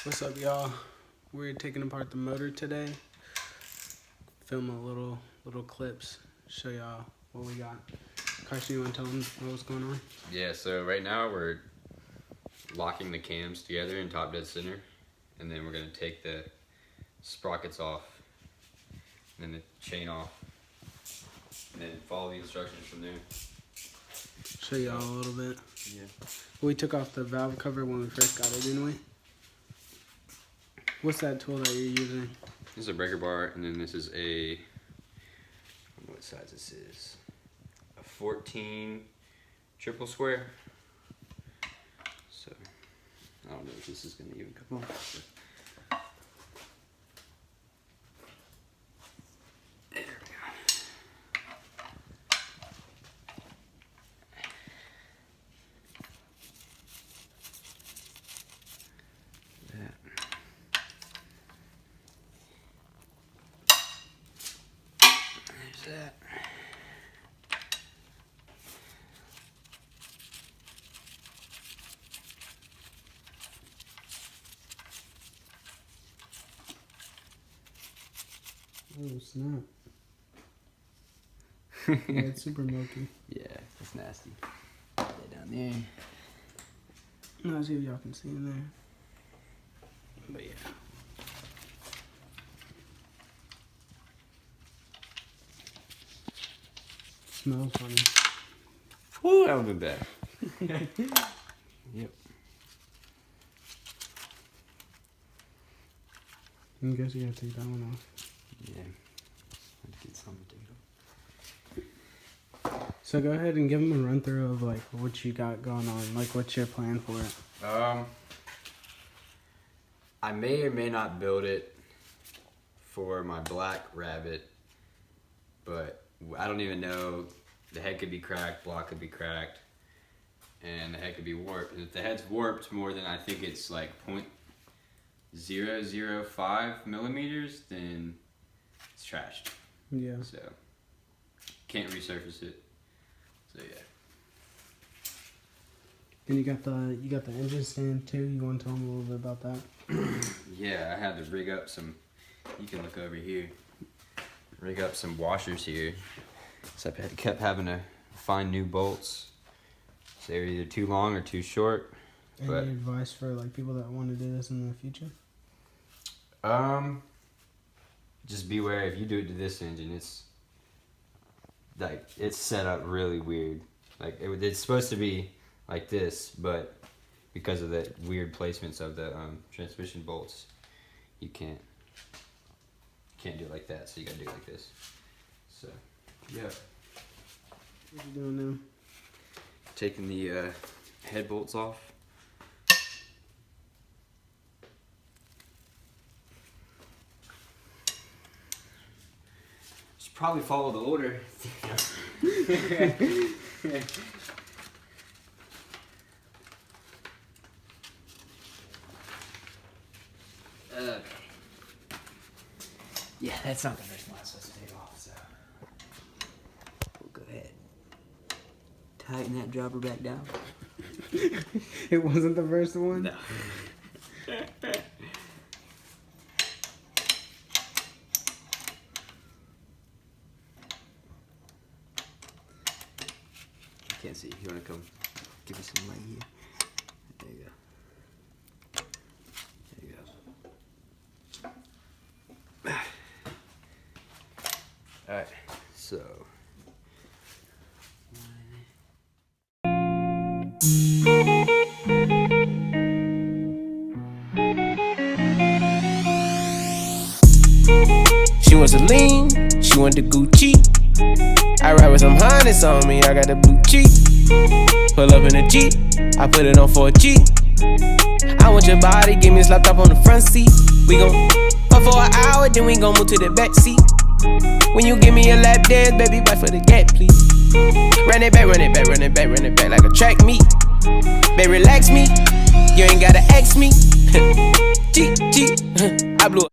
What's up, y'all? We're taking apart the motor today. Film a little clips. Show y'all what we got. Carson, you want to tell them what's going on? Yeah, so right now we're locking the cams together in top dead center, and then we're going to take the sprockets off, and then the chain off, and then follow the instructions from there. Show y'all a little bit. Yeah. We took off the valve cover when we first got it, didn't we? What's that tool that you're using? This is a breaker bar, and then this is I don't know what size this is. A 14 triple square. So, I don't know if this is going to even come off. There we go. There's that. Oh, snap. Yeah, it's super milky. Yeah, it's nasty. Put that down there. Let's see if y'all can see in there. But yeah. Smells funny. Whew, that would have been bad. Yep. I guess you gotta take that one off. Yeah. Let's get some to take it off. So go ahead and give them a run through of like what you got going on. Like, what's your plan for it? I may or may not build it for my black rabbit, but I don't even know. The head could be cracked, block could be cracked, and the head could be warped. And if the head's warped more than I think it's like 0.005 millimeters, then it's trashed. Yeah. So can't resurface it. So yeah. And you got the engine stand too. You want to tell them a little bit about that? Yeah, I had to rig up some. You can look over here. Rig up some washers here. So I kept having to find new bolts. So they're either too long or too short. Any advice for like people that want to do this in the future? Just beware if you do it to this engine. It's like it's set up really weird. Like it's supposed to be like this, but because of the weird placements of the transmission bolts, you can't do it like that. So you gotta do it like this. So yeah. What you doing now? Taking the head bolts off. Should probably follow the order. Okay. Yeah, that's not the first one I'm supposed to take off, so we'll go ahead. Tighten that dropper back down. It wasn't the first one? No. Can't see. You want to come give me some light here? There you go. There you go. Alright, so. She wants a lean, she want the Gucci. I ride with some harness on me, I got the blue cheek. Pull up in a Jeep, I put it on for a G. I want your body, give me a slap up on the front seat. We gon' fuck for an hour, then we gon' move to the back seat. When you give me a lap dance, baby, wait for the gap, please. Run it back, run it back, run it back, run it back like a track meet. Baby, relax me, you ain't gotta ask me. G, I blew it.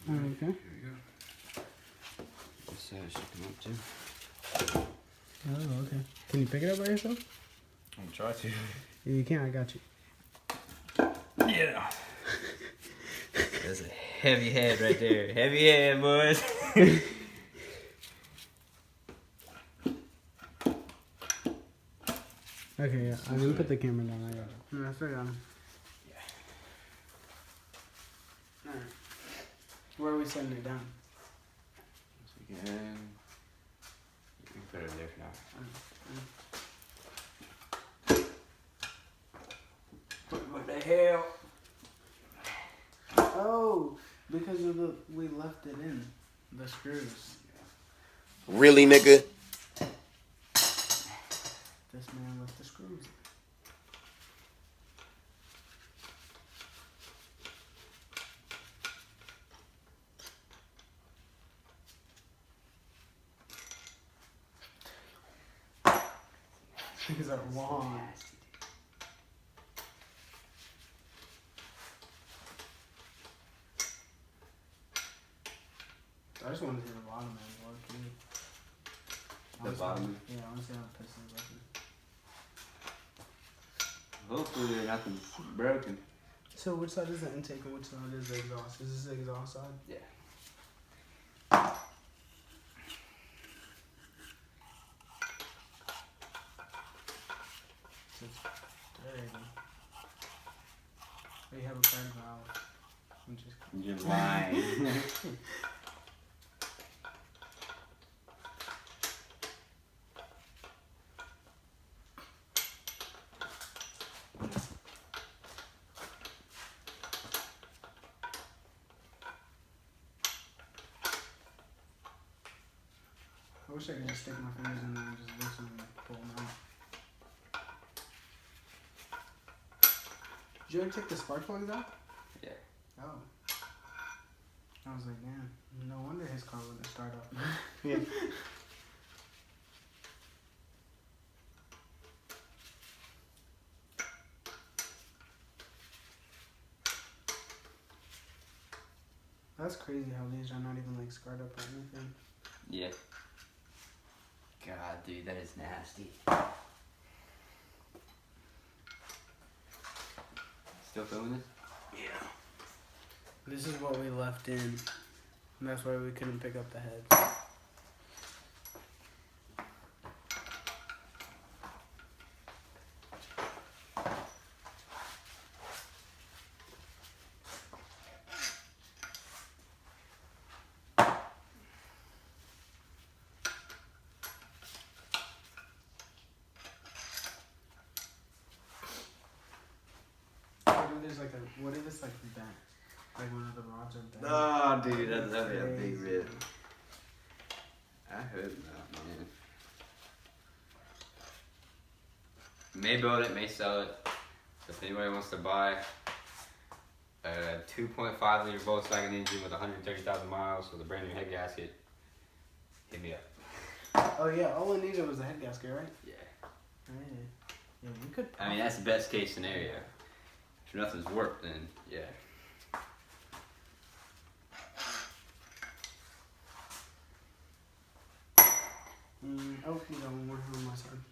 Okay. Here we go. This side should come up too. Oh, okay. Can you pick it up by yourself? I'm gonna try to. If you can't, I got you. Yeah. That's a heavy head right there. Heavy head, boys. Okay, yeah. I'm gonna put the camera down. I got it. No, I still got him. Yeah. Alright. Where are we setting it down? You can put it there for now. What the hell? Oh, because of we left it in the screws. Really, nigga? This man left the screws. These are long. I just want to see the bottom end work too. The bottom? Yeah, I want to see how the piston's working. Hopefully nothing's broken. So which side is the intake and which side is the exhaust? Is this the exhaust side? Yeah. It's dirty. Oh, you have a cracked valve. I'm just You're lying. I wish I could just stick my fingers in there and just loosen and pull them out. Did you ever take the spark plugs out? Yeah. Oh. I was like, man, no wonder his car wouldn't start up. Yeah. That's crazy how these are not even like scarred up or anything. Yeah. God, dude, that is nasty. Still filming this? Yeah. This is what we left in. And that's why we couldn't pick up the head. What if it's like bent? Like one of the rods are bent? Oh, dude, that'd be a big rip. I hope not, man. May build it, may sell it. So if anybody wants to buy a 2.5 liter Volkswagen engine with 130,000 miles with a brand new head gasket, hit me up. Oh yeah, all it needed was a head gasket, right? Yeah. Right. Yeah, you could. I mean, that's the best case scenario. If nothing's worked, then yeah. Oh, you got one more on my side.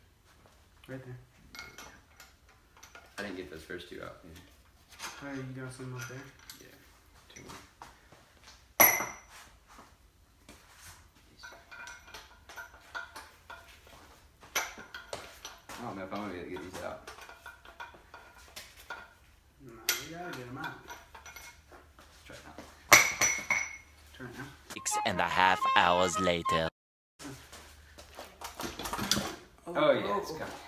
Right there. I didn't get those first two out. Yeah. Oh, you got some up there? Yeah. Two more. I don't know if I'm gonna be able to get these out. No, we gotta get them out. Let's try it now. Turn it now. 6.5 hours later. Oh yeah, it's coming.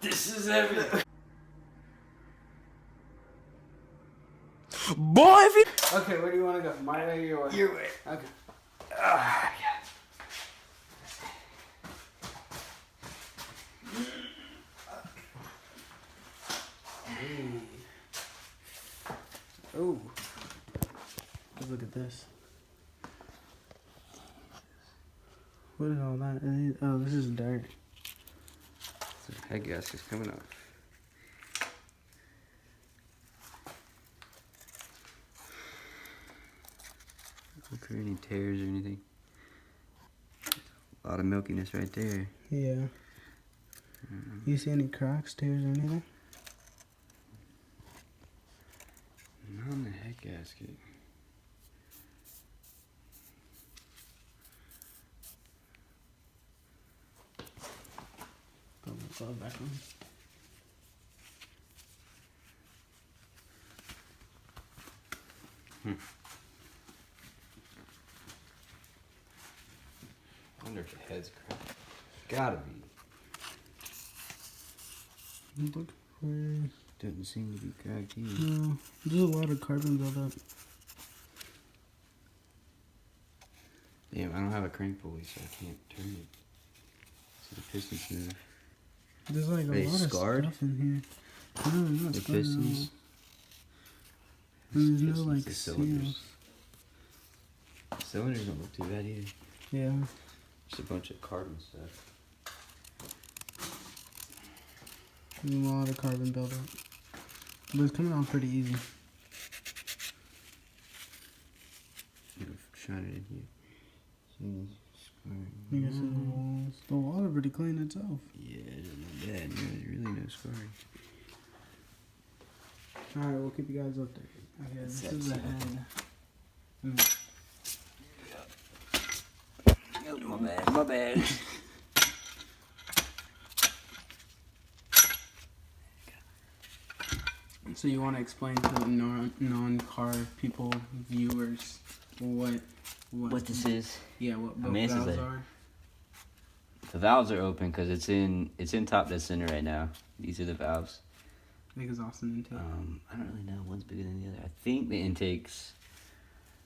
This is everything. Boy, if you... Okay, where do you want to go? My way or your way? Your way. Okay. Ah, yeah. Ooh. Let's look at this. What is all that? Oh, this is dirt. So head gasket's coming off. Look for any tears or anything. A lot of milkiness right there. Yeah. You see any cracks, tears, or anything? Not on the head gasket. Put my glove back on. I wonder if the head's cracked. Gotta be. Look for... Doesn't seem to be cracked either. No, there's a lot of carbon buildup. Damn, I don't have a crank pulley, so I can't turn it. So the piston's move. There's like a Are they lot scarred? of stuff in here. No, not The scarred at all. pistons. And there's no Pistons, like the seals. cylinders. Cylinders don't look too bad either. Yeah. Just a bunch of carbon stuff. There's a lot of carbon buildup. But it's coming off pretty easy. Shine it in here. See, You can see the walls. The walls are pretty clean itself. yeah, it's not bad. There's really no scarring. Alright, we'll keep you guys updated. Okay, this is the head. My bad, my bad. So you want to explain to the non-car people, viewers, what this is. Yeah, what both I mean, this is valves a- are. The valves are open because it's in top dead center right now. These are the valves. Big exhaust and intake. I don't really know. One's bigger than the other. I think the intakes.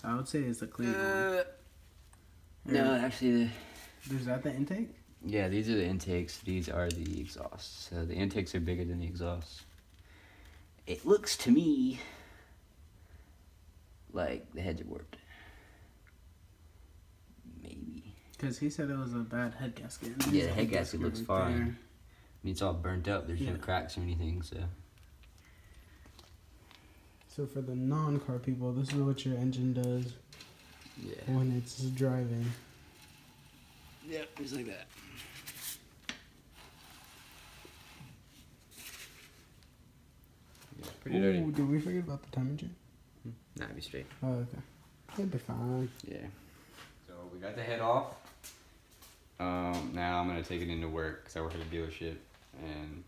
I would say it's a clean one. No, actually, Is that the intake? yeah, these are the intakes. These are the exhausts. So the intakes are bigger than the exhausts. It looks to me like the heads are warped. Maybe. Because he said it was a bad head gasket. Yeah, There's the a head gasket looks right fine. there. I mean, it's all burnt up. There's no Yeah. cracks or anything, so. So for the non-car people, this is what your engine does Yeah. when it's driving. Yeah, just like that. Yeah, pretty dirty. Ooh, did we forget about the timing chain? Nah, be straight. Oh, okay. It'll be fine. Yeah. So we got the head off. Now I'm gonna take it into work because I work at a dealership, and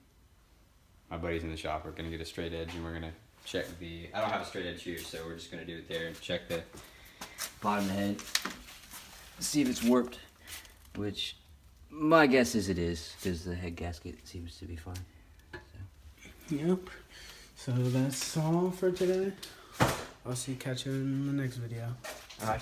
my buddies in the shop are gonna get a straight edge, and we're gonna check the. I don't have a straight edge here, so we're just gonna do it there and check the. Bottom of the head. See if it's warped, which my guess is it is, because the head gasket seems to be fine. Yep. So that's all for today. I'll see you catch you in the next video. Alright.